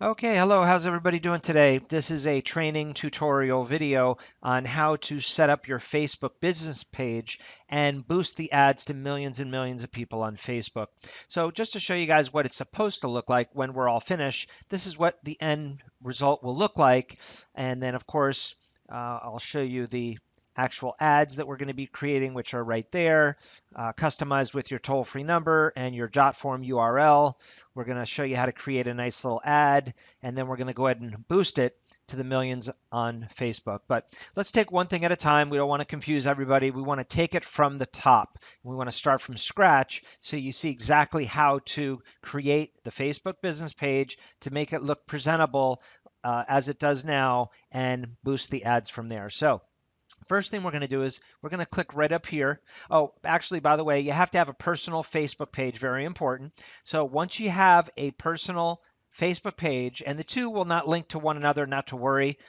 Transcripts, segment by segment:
Okay, hello, how's everybody doing today? This is a training tutorial video on how to set up your Facebook business page and boost the ads to millions and millions of people on Facebook. So just to show you guys what it's supposed to look like when we're all finished, this is what the end result will look like. And then of course, I'll show you the actual ads that we're going to be creating, which are right there, customized with your toll-free number and your JotForm URL. We're going to show you how to create a nice little ad, and then we're going to go ahead and boost it to the millions on Facebook. But let's take one thing at a time. We don't want to confuse everybody. We want to take it from the top. We want to start from scratch so you see exactly how to create the Facebook business page to make it look presentable as it does now and boost the ads from there. So first thing we're going to do is we're going to click right up here. Oh, actually, by the way, you have to have a personal Facebook page, very important. So once you have a personal Facebook page, and the two will not link to one another, not to worry,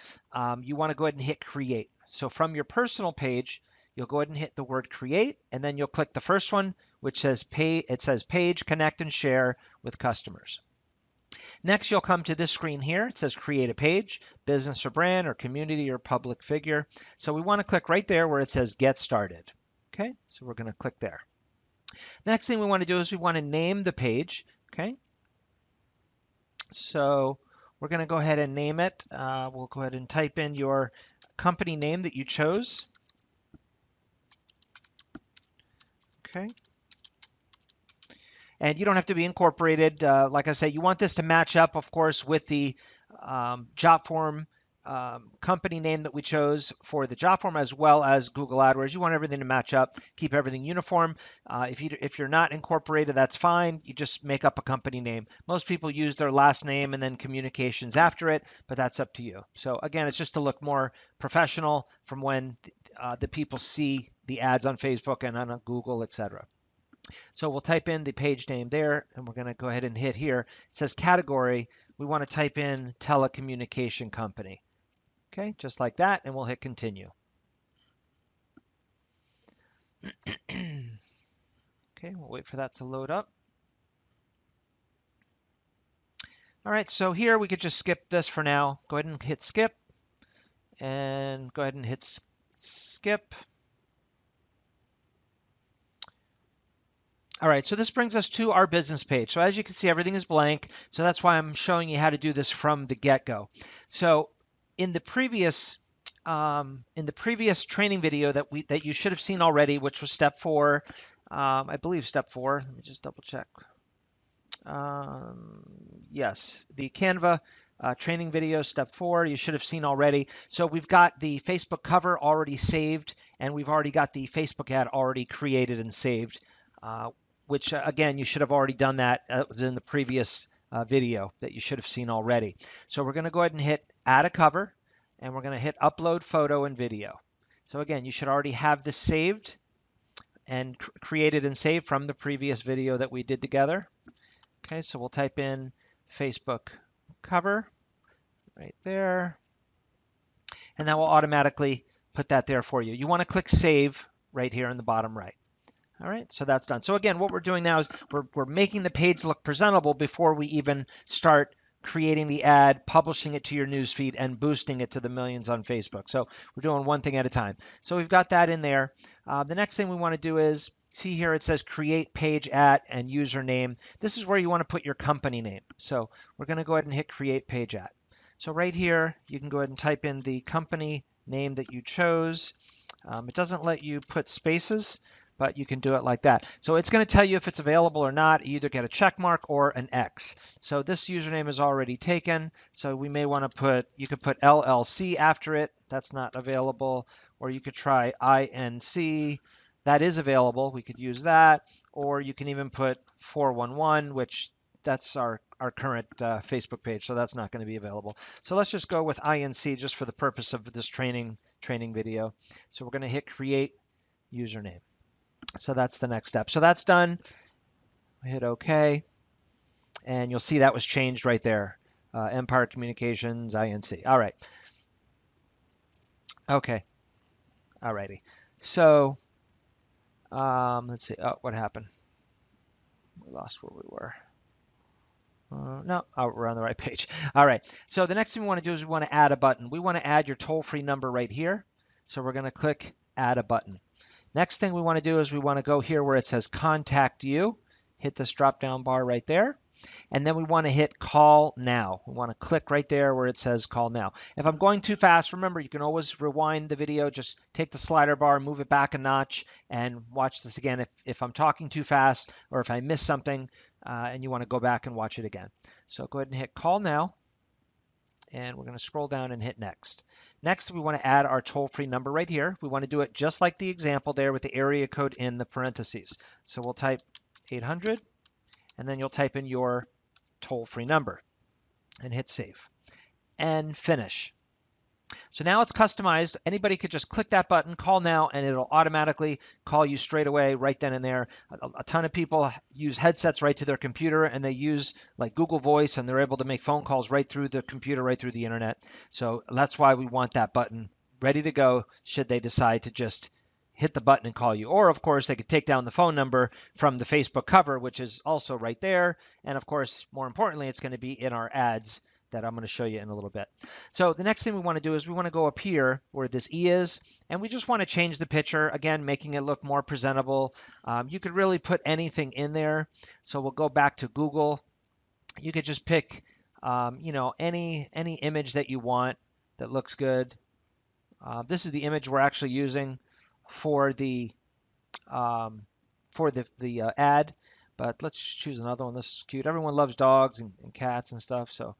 you want to go ahead and hit create. So from your personal page, you'll go ahead and hit the word create, and then you'll click the first one, which says pay. It says page, connect, and share with customers. Next, you'll come to this screen here. It says create a page, business or brand or community or public figure. So we want to click right there where it says get started. Okay, so we're going to click there. Next thing we want to do is we want to name the page. Okay, so we're going to go ahead and name it. We'll go ahead and type in your company name that you chose. Okay, and you don't have to be incorporated. Like I say, you want this to match up, of course, with the JotForm company name that we chose for the JotForm, as well as Google AdWords. You want everything to match up, keep everything uniform. If you're not incorporated, that's fine. You just make up a company name. Most people use their last name and then communications after it, but that's up to you. So again, it's just to look more professional from when the people see the ads on Facebook and on Google, etc. So we'll type in the page name there, and we're going to go ahead and hit here. It says category. We want to type in telecommunication company. Okay, just like that, and we'll hit continue. Okay, we'll wait for that to load up. All right, so here we could just skip this for now. Go ahead and hit skip, and go ahead and hit skip. All right, so this brings us to our business page. So as you can see, everything is blank. So that's why I'm showing you how to do this from the get-go. So in the previous training video that you should have seen already, which was step 4, I believe step 4. Let me just double check. Yes, the Canva training video, step 4, you should have seen already. So we've got the Facebook cover already saved, and we've already got the Facebook ad already created and saved. Which again, you should have already done that. That was in the previous video that you should have seen already. So we're going to go ahead and hit add a cover, and we're going to hit upload photo and video. So again, you should already have this saved and created and saved from the previous video that we did together. Okay, so we'll type in Facebook cover right there, and that will automatically put that there for you. You want to click save right here in the bottom right. All right, so that's done. So again, what we're doing now is we're making the page look presentable before we even start creating the ad, publishing it to your newsfeed, and boosting it to the millions on Facebook. So we're doing one thing at a time. So we've got that in there. The next thing we want to do is, see here it says create page at and username. This is where you want to put your company name. So we're going to go ahead and hit create page at. So right here, you can go ahead and type in the company name that you chose. It doesn't let you put spaces, but you can do it like that. So it's going to tell you if it's available or not. You either get a check mark or an X. So this username is already taken. So we may want to put, you could put LLC after it. That's not available. Or you could try INC. That is available. We could use that. Or you can even put 411, which that's our current Facebook page. So that's not going to be available. So let's just go with INC just for the purpose of this training video. So we're going to hit create username. So that's the next step. So that's done. Hit OK. And you'll see that was changed right there. Empire Communications, INC. All right. Okay. All righty. So let's see. Oh, what happened? We lost where we were. No, oh, we're on the right page. All right. So the next thing we want to do is we want to add a button. We want to add your toll-free number right here. So we're going to click Add a Button. Next thing we want to do is we want to go here where it says Contact You. Hit this drop-down bar right there. And then we want to hit Call Now. We want to click right there where it says Call Now. If I'm going too fast, remember you can always rewind the video. Just take the slider bar, move it back a notch, and watch this again. If I'm talking too fast or if I miss something and you want to go back and watch it again. So go ahead and hit Call Now. And we're going to scroll down and hit Next. Next, we want to add our toll-free number right here. We want to do it just like the example there with the area code in the parentheses. So we'll type 800, and then you'll type in your toll-free number and hit Save and Finish. So now it's customized. Anybody could just click that button, Call Now, and it'll automatically call you straight away right then and there. A ton of people use headsets right to their computer, and they use like Google Voice, and they're able to make phone calls right through the computer, right through the internet. So that's why we want that button ready to go should they decide to just hit the button and call you. Or, of course, they could take down the phone number from the Facebook cover, which is also right there. And, of course, more importantly, it's going to be in our ads that I'm going to show you in a little bit. So the next thing we want to do is we want to go up here where this E is, and we just want to change the picture, again, making it look more presentable. You could really put anything in there. So we'll go back to Google. You could just pick, any image that you want that looks good. This is the image we're actually using for the ad, but let's choose another one. This is cute. Everyone loves dogs and cats and stuff, so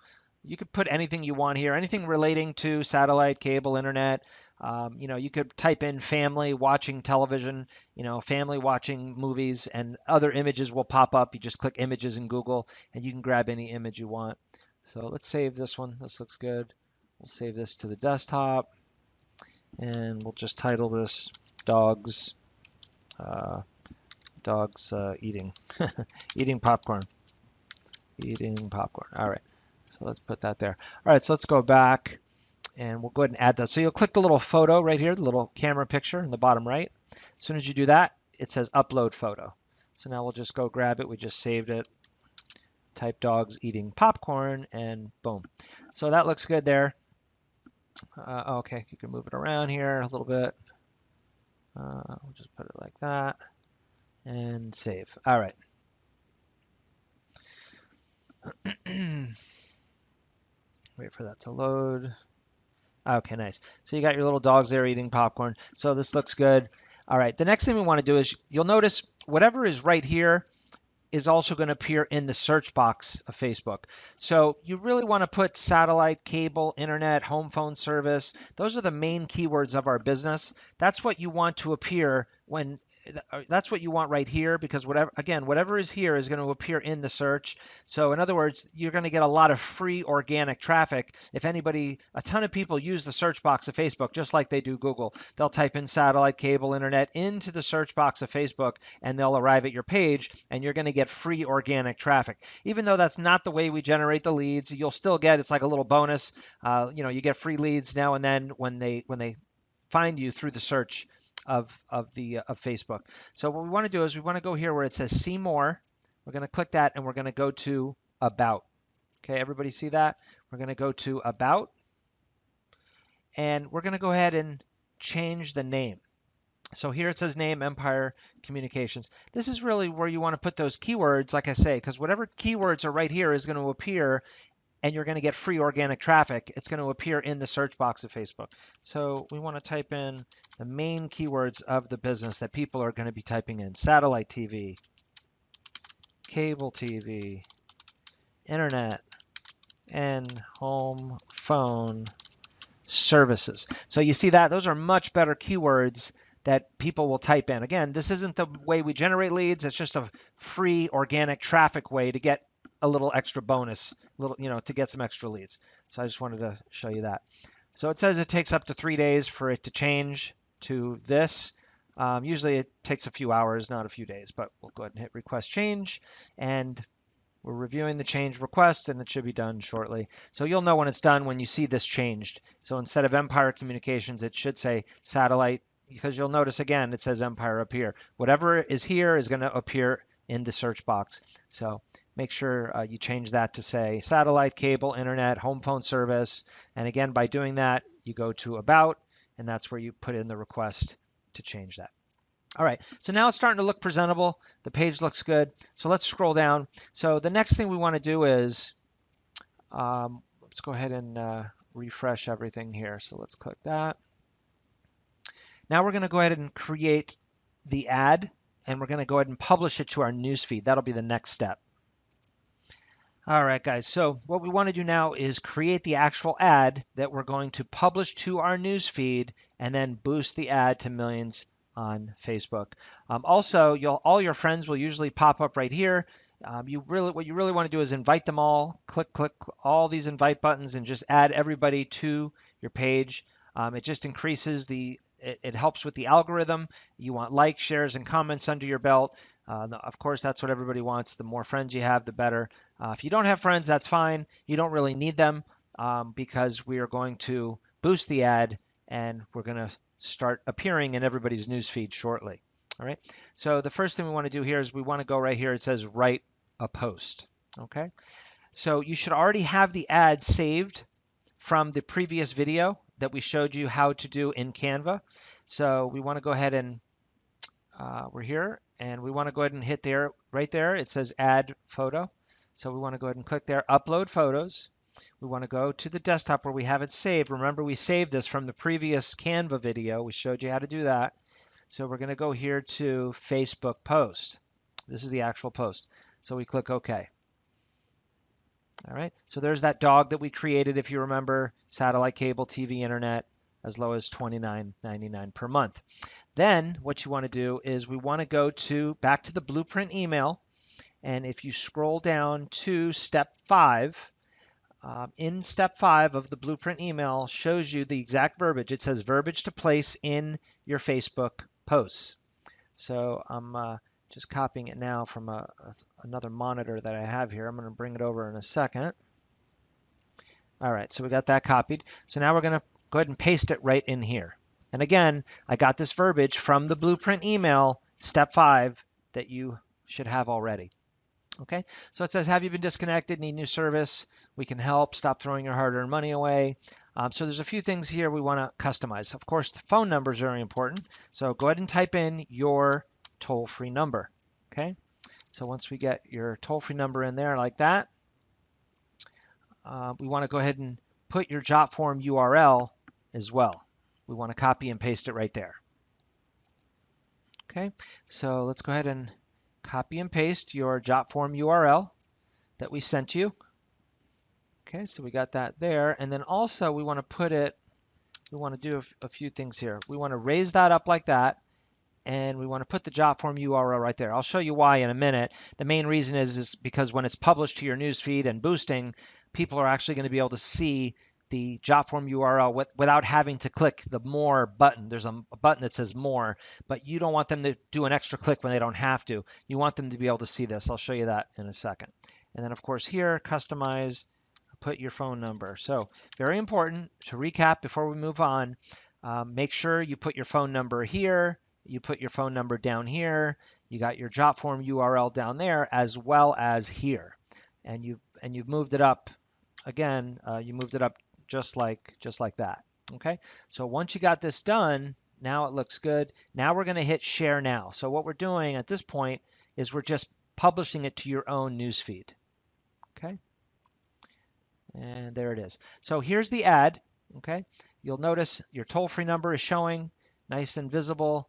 you could put anything you want here, anything relating to satellite, cable, internet. You could type in family watching television, family watching movies, and other images will pop up. You just click images in Google, and you can grab any image you want. So let's save this one. This looks good. We'll save this to the desktop, and we'll just title this Dogs eating eating popcorn. Eating popcorn. All right. So let's put that there. All right, so let's go back and we'll go ahead and add that. So you'll click the little photo right here, the little camera picture in the bottom right. As soon as you do that, it says upload photo. So now we'll just go grab it. We just saved it. Type dogs eating popcorn and boom. So that looks good there. Okay, you can move it around here a little bit. We'll just put it like that and save. All right. Wait for that to load. Okay, nice. So you got your little dogs there eating popcorn. So this looks good. All right, the next thing we want to do is you'll notice whatever is right here is also going to appear in the search box of Facebook. So you really want to put satellite, cable, internet, home phone service. Those are the main keywords of our business. That's what you want to appear when that's what you want right here, because whatever is here is going to appear in the search. So in other words, you're going to get a lot of free organic traffic. If a ton of people use the search box of Facebook, just like they do Google, they'll type in satellite, cable, internet into the search box of Facebook, and they'll arrive at your page, and you're going to get free organic traffic. Even though that's not the way we generate the leads, you'll still get, it's like a little bonus. You get free leads now and then when they find you through the search of Facebook. So what we want to do is we want to go here where it says see more. We're going to click that and we're going to go to about. Okay, everybody see that? We're going to go to about and we're going to go ahead and change the name. So here it says name Empire Communications. This is really where you want to put those keywords, like I say, because whatever keywords are right here is going to appear and you're going to get free organic traffic. It's going to appear in the search box of Facebook. So we want to type in the main keywords of the business that people are going to be typing in: satellite TV, cable TV, internet, and home phone services. So you see that? Those are much better keywords that people will type in. Again, this isn't the way we generate leads. It's just a free organic traffic way to get a little extra bonus, to get some extra leads. So I just wanted to show you that. So it says it takes up to 3 days for it to change to this. Usually it takes a few hours, not a few days, but we'll go ahead and hit request change. And we're reviewing the change request and it should be done shortly. So you'll know when it's done when you see this changed. So instead of Empire Communications, it should say satellite, because you'll notice again, it says Empire up here. Whatever is here is going to appear in the search box. So make sure you change that to say satellite, cable, internet, home phone service. And again, by doing that, you go to About, and that's where you put in the request to change that. All right, so now it's starting to look presentable. The page looks good. So let's scroll down. So the next thing we want to do is, let's go ahead and refresh everything here. So let's click that. Now we're going to go ahead and create the ad, and we're going to go ahead and publish it to our newsfeed. That'll be the next step. All right, guys, so what we want to do now is create the actual ad that we're going to publish to our newsfeed and then boost the ad to millions on Facebook. Also, all your friends will usually pop up right here. What you really want to do is invite them all. Click all these invite buttons and just add everybody to your page. It just increases it helps with the algorithm. You want likes, shares, and comments under your belt. Of course, that's what everybody wants. The more friends you have, the better. If you don't have friends, that's fine. You don't really need them because we are going to boost the ad and we're going to start appearing in everybody's newsfeed shortly. All right. So the first thing we want to do here is we want to go right here. It says write a post. Okay. So you should already have the ad saved from the previous video that we showed you how to do in Canva. So we want to go ahead and we're here and we want to go ahead and hit there, right there. It says add photo. So we want to go ahead and click there, upload photos. We want to go to the desktop where we have it saved. Remember, we saved this from the previous Canva video. We showed you how to do that. So we're going to go here to Facebook post. This is the actual post. So we click OK. All right. So there's that dog that we created, if you remember, satellite, cable, TV, internet, as low as $29.99 per month. Then what you want to do is we want to go back to the blueprint email. And if you scroll down to step 5, in step 5 of the blueprint email shows you the exact verbiage. It says verbiage to place in your Facebook posts. So I'm just copying it now from another monitor that I have here. I'm going to bring it over in a second. All right, so we got that copied. So now we're going to go ahead and paste it right in here. And again, I got this verbiage from the blueprint email, step 5, that you should have already. Okay, so it says, have you been disconnected, need new service? We can help, stop throwing your hard-earned money away. So there's a few things here we want to customize. Of course, the phone number is very important. So go ahead and type in your toll-free number. Okay, so once we get your toll-free number in there like that, we want to go ahead and put your Jotform URL as well. We want to copy and paste it right there. Okay, so let's go ahead and copy and paste your Jotform URL that we sent you. Okay, so we got that there. And then also we want to do a few things here. We want to raise that up like that. And we want to put the Jotform URL right there. I'll show you why in a minute. The main reason is because when it's published to your newsfeed and boosting, people are actually going to be able to see the Jotform URL without having to click the More button. There's a button that says More, but you don't want them to do an extra click when they don't have to. You want them to be able to see this. I'll show you that in a second. And then, of course, here, customize, put your phone number. So very important to recap before we move on. Make sure you put your phone number here. You put your phone number down here. You got your Jotform URL down there as well as here. And you've moved it up. Again, you moved it up just like that. Okay. So once you got this done, now it looks good. Now we're going to hit share now. So what we're doing at this point is we're just publishing it to your own newsfeed. Okay. And there it is. So here's the ad. Okay. You'll notice your toll-free number is showing nice and visible.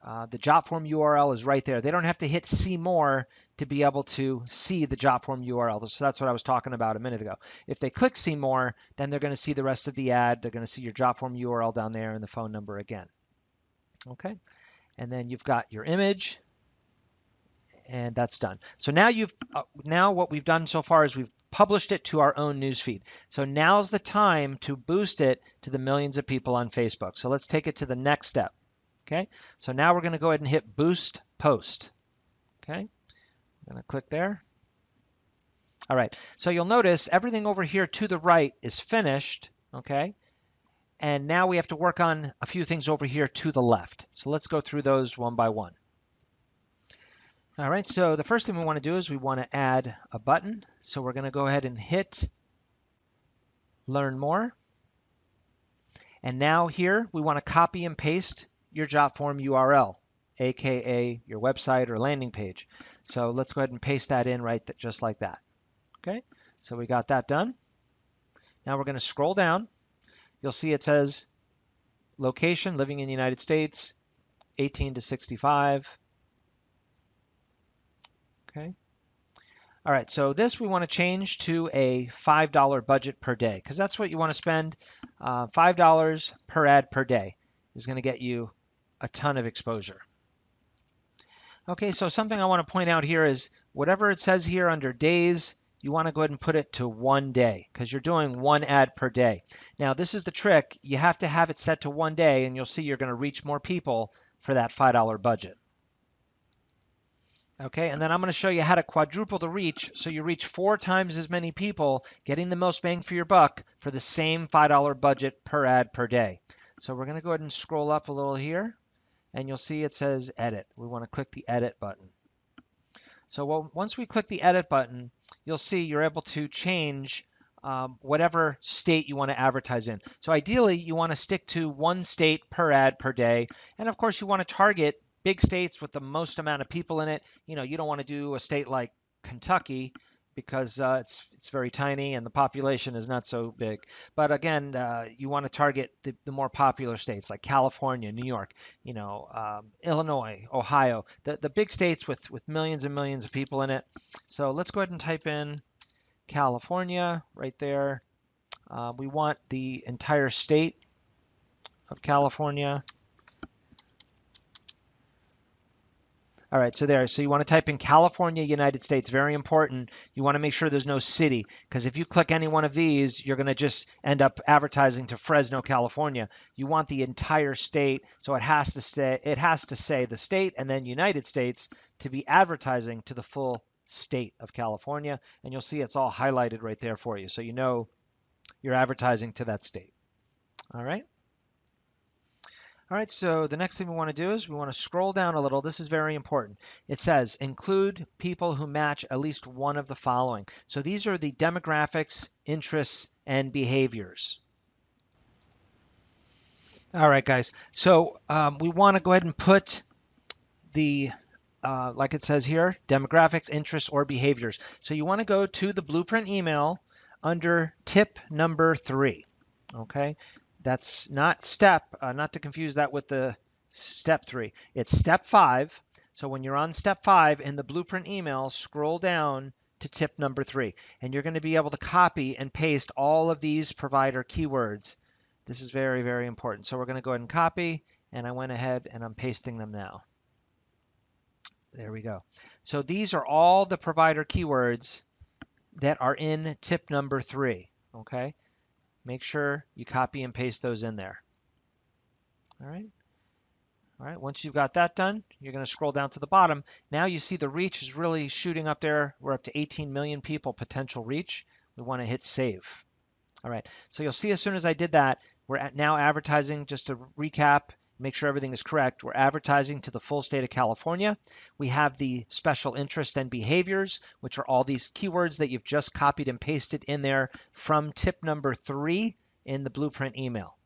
The Jotform URL is right there. They don't have to hit see more to be able to see the Jotform URL. So that's what I was talking about a minute ago. If they click see more, then they're going to see the rest of the ad. They're going to see your Jotform URL down there and the phone number again. Okay. And then you've got your image. And that's done. So now what we've done so far is we've published it to our own newsfeed. So now's the time to boost it to the millions of people on Facebook. So let's take it to the next step. Okay, so now we're going to go ahead and hit Boost Post. Okay, I'm going to click there. All right, so you'll notice everything over here to the right is finished. Okay, and now we have to work on a few things over here to the left. So let's go through those one by one. All right, so the first thing we want to do is we want to add a button. So we're going to go ahead and hit Learn More. And now here we want to copy and paste your JotForm URL, aka your website or landing page. So let's go ahead and paste that in just like that. Okay, so we got that done. Now we're going to scroll down. You'll see it says location, living in the United States, 18 to 65. Okay. All right, so this we want to change to a $5 budget per day because that's what you want to spend. $5 per ad per day is going to get you a ton of exposure. Okay, so something I want to point out here is whatever it says here under days, you want to go ahead and put it to 1 day because you're doing 1 ad per day. Now, this is the trick. You have to have it set to 1 day, and you'll see you're going to reach more people for that $5 budget. Okay, and then I'm going to show you how to quadruple the reach so you reach 4 times as many people, getting the most bang for your buck for the same $5 budget per ad per day. So we're going to go ahead and scroll up a little here, and you'll see it says Edit. We want to click the Edit button. So once we click the Edit button, you'll see you're able to change whatever state you want to advertise in. So ideally, you want to stick to 1 state per ad per day, and of course, you want to target big states with the most amount of people in it. You know, you don't want to do a state like Kentucky because it's very tiny and the population is not so big. But again, you want to target the more popular states like California, New York, you know, Illinois, Ohio, the big states with millions and millions of people in it. So let's go ahead and type in California right there. We want the entire state of California. All right, so there. So you want to type in California, United States. Very important. You want to make sure there's no city, because if you click any one of these, you're going to just end up advertising to Fresno, California. You want the entire state, so it has to say the state and then United States to be advertising to the full state of California, and you'll see it's all highlighted right there for you, so you know you're advertising to that state. All right. All right, so the next thing we want to do is we want to scroll down a little. This is very important. It says include people who match at least one of the following. So these are the demographics, interests, and behaviors. All right, guys. So we want to go ahead and put the, like it says here, demographics, interests, or behaviors. So you want to go to the blueprint email under tip number 3. Okay. That's not not to confuse that with the step 3. It's step 5. So when you're on step 5 in the blueprint email, scroll down to tip number 3, and you're going to be able to copy and paste all of these provider keywords. This is very, very important. So we're going to go ahead and copy, and I went ahead and I'm pasting them now. There we go. So these are all the provider keywords that are in tip number 3. Okay. Make sure you copy and paste those in there. All right. All right. Once you've got that done, you're going to scroll down to the bottom. Now you see the reach is really shooting up there. We're up to 18 million people potential reach. We want to hit save. All right. So you'll see as soon as I did that, we're now advertising, just to recap, make sure everything is correct. We're advertising to the full state of California. We have the special interest and behaviors, which are all these keywords that you've just copied and pasted in there from tip number 3 in the blueprint email.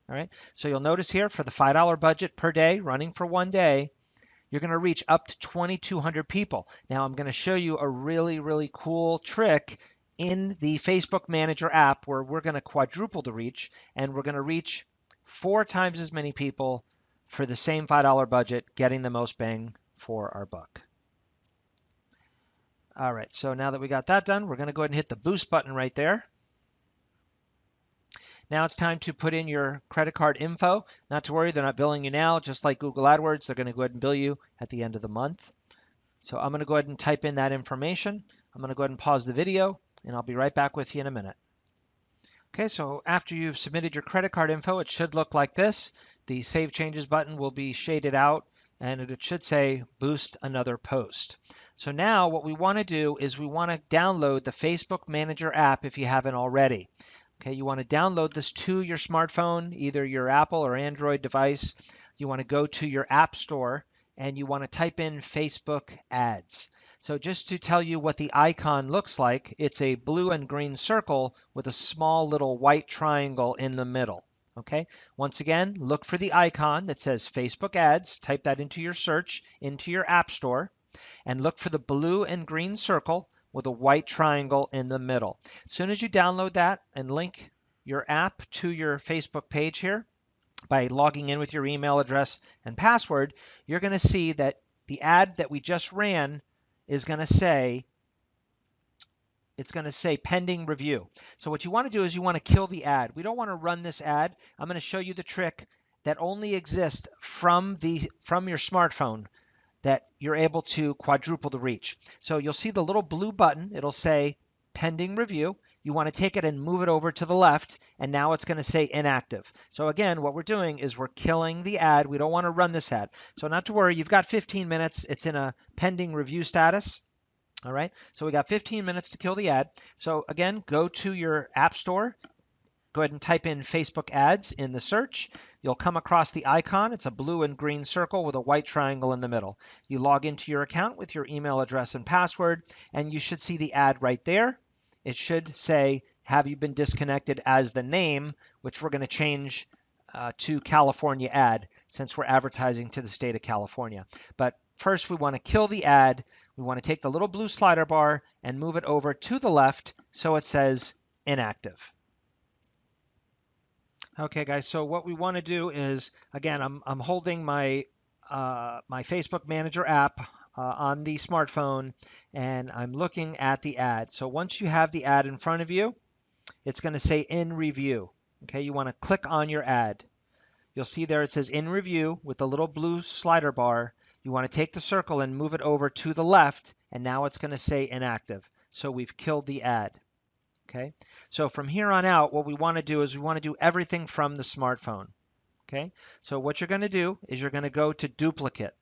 All right, so you'll notice here for the $5 budget per day running for 1 day, you're going to reach up to 2,200 people. Now I'm going to show you a really, really cool trick in the Facebook Manager app where we're going to quadruple the reach, and we're going to reach 4 times as many people for the same $5 budget, getting the most bang for our buck. All right, so now that we got that done, we're going to go ahead and hit the boost button right there. Now it's time to put in your credit card info. Not to worry, they're not billing you now. Just like Google AdWords, they're going to go ahead and bill you at the end of the month. So I'm going to go ahead and type in that information. I'm going to go ahead and pause the video, and I'll be right back with you in a minute. Okay, so after you've submitted your credit card info, it should look like this. The Save Changes button will be shaded out, and it should say Boost Another Post. So now what we want to do is we want to download the Facebook Manager app if you haven't already. Okay, you want to download this to your smartphone, either your Apple or Android device. You want to go to your App Store, and you want to type in Facebook ads. So just to tell you what the icon looks like, it's a blue and green circle with a small little white triangle in the middle. Okay, once again, look for the icon that says Facebook ads, type that into your search, into your app store, and look for the blue and green circle with a white triangle in the middle. As soon as you download that and link your app to your Facebook page here, by logging in with your email address and password, you're going to see that the ad that we just ran is going to say, it's going to say pending review. So what you want to do is you want to kill the ad. We don't want to run this ad. I'm going to show you the trick that only exists from your smartphone, that you're able to quadruple the reach. So you'll see the little blue button. It'll say pending review. You want to take it and move it over to the left, and now it's going to say inactive. So again, what we're doing is we're killing the ad. We don't want to run this ad. So not to worry, you've got 15 minutes. It's in a pending review status. All right, so we got 15 minutes to kill the ad. So again, go to your app store. Go ahead and type in Facebook ads in the search. You'll come across the icon. It's a blue and green circle with a white triangle in the middle. You log into your account with your email address and password, and you should see the ad right there. It should say, have you been disconnected as the name, which we're going to change to California ad since we're advertising to the state of California. But first, we want to kill the ad. We want to take the little blue slider bar and move it over to the left so it says inactive. Okay, guys, so what we want to do is, again, I'm holding my my Facebook Manager app on the smartphone, and I'm looking at the ad. So once you have the ad in front of you, it's going to say in review. Okay, you want to click on your ad. You'll see there it says in review with the little blue slider bar. You want to take the circle and move it over to the left, and now it's going to say inactive. So we've killed the ad. Okay, so from here on out, what we want to do is we want to do everything from the smartphone. Okay, so what you're going to do is you're going to go to duplicate.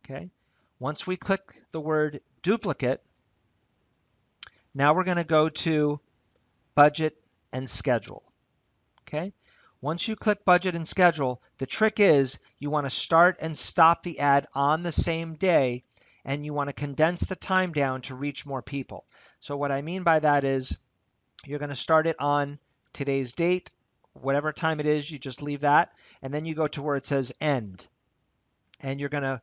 Okay, once we click the word duplicate, now we're going to go to budget and schedule. Okay, once you click budget and schedule, the trick is you want to start and stop the ad on the same day, and you want to condense the time down to reach more people. So what I mean by that is you're going to start it on today's date, whatever time it is, you just leave that, and then you go to where it says end. And you're going to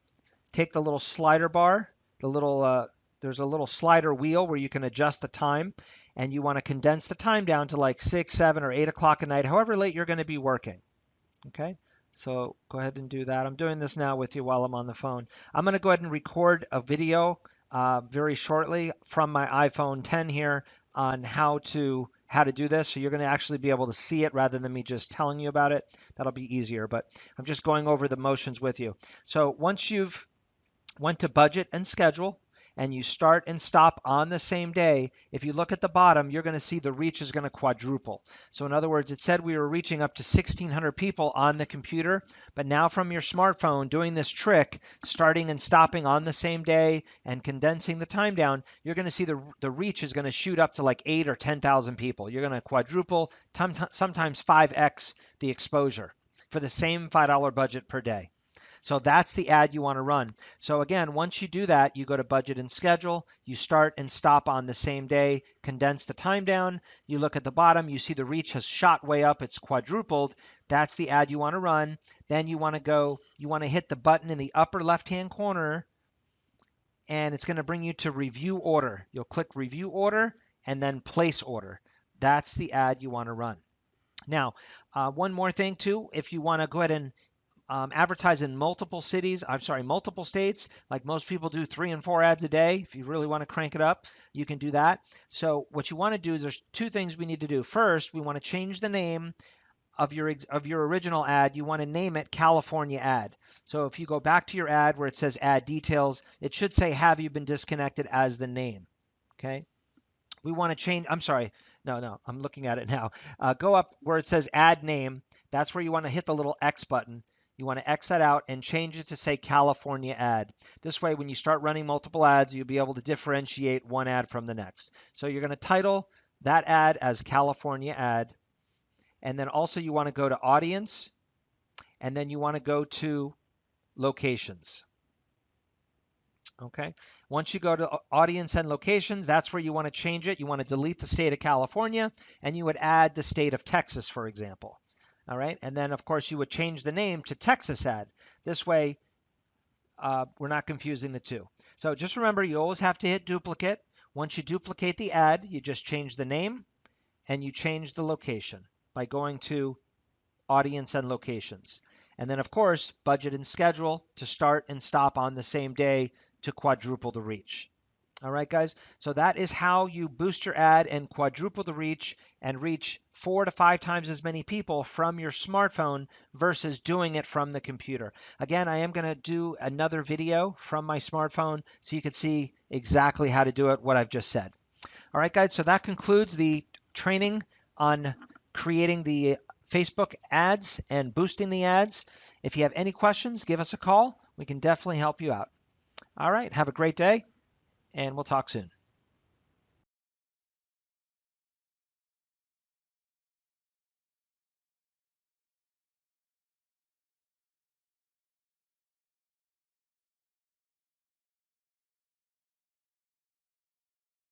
take the little slider bar, there's a little slider wheel where you can adjust the time, and you want to condense the time down to like 6, 7, or 8 o'clock at night, however late you're going to be working. Okay, so go ahead and do that. I'm doing this now with you while I'm on the phone. I'm going to go ahead and record a video very shortly from my iPhone 10 here on how to do this. So you're going to actually be able to see it rather than me just telling you about it. That'll be easier, but I'm just going over the motions with you. So once you've went to budget and schedule, and you start and stop on the same day, if you look at the bottom, you're going to see the reach is going to quadruple. So in other words, it said we were reaching up to 1,600 people on the computer, but now from your smartphone doing this trick, starting and stopping on the same day and condensing the time down, you're going to see the reach is going to shoot up to like 8 or 10,000 people. You're going to quadruple, sometimes 5x the exposure for the same $5 budget per day. So that's the ad you want to run. So again, once you do that, you go to budget and schedule, you start and stop on the same day, condense the time down, you look at the bottom, you see the reach has shot way up, it's quadrupled. That's the ad you want to run. Then you want to hit the button in the upper left-hand corner, and it's going to bring you to review order. You'll click review order and then place order. That's the ad you want to run. Now, one more thing too, if you want to go ahead and advertise in multiple states, like most people do 3 and 4 ads a day. If you really want to crank it up, you can do that. So what you want to do is there's 2 things we need to do. First, we want to change the name of your original ad. You want to name it California ad. So if you go back to your ad where it says ad details, it should say have you been disconnected as the name. Okay. We want to change, no, I'm looking at it now. Go up where it says add name. That's where you want to hit the little X button. You want to X that out and change it to say California ad. This way, when you start running multiple ads, you'll be able to differentiate one ad from the next. So you're going to title that ad as California ad. And then also you want to go to audience, and then you want to go to locations. Okay. Once you go to audience and locations, that's where you want to change it. You want to delete the state of California and you would add the state of Texas, for example. All right. And then, of course, you would change the name to Texas ad. This way, we're not confusing the two. So just remember, you always have to hit duplicate. Once you duplicate the ad, you just change the name and you change the location by going to audience and locations. And then, of course, budget and schedule to start and stop on the same day to quadruple the reach. All right, guys. So that is how you boost your ad and quadruple the reach and reach 4 to 5 times as many people from your smartphone versus doing it from the computer. Again, I am going to do another video from my smartphone so you can see exactly how to do it, what I've just said. All right, guys. So that concludes the training on creating the Facebook ads and boosting the ads. If you have any questions, give us a call. We can definitely help you out. All right. Have a great day, and we'll talk soon.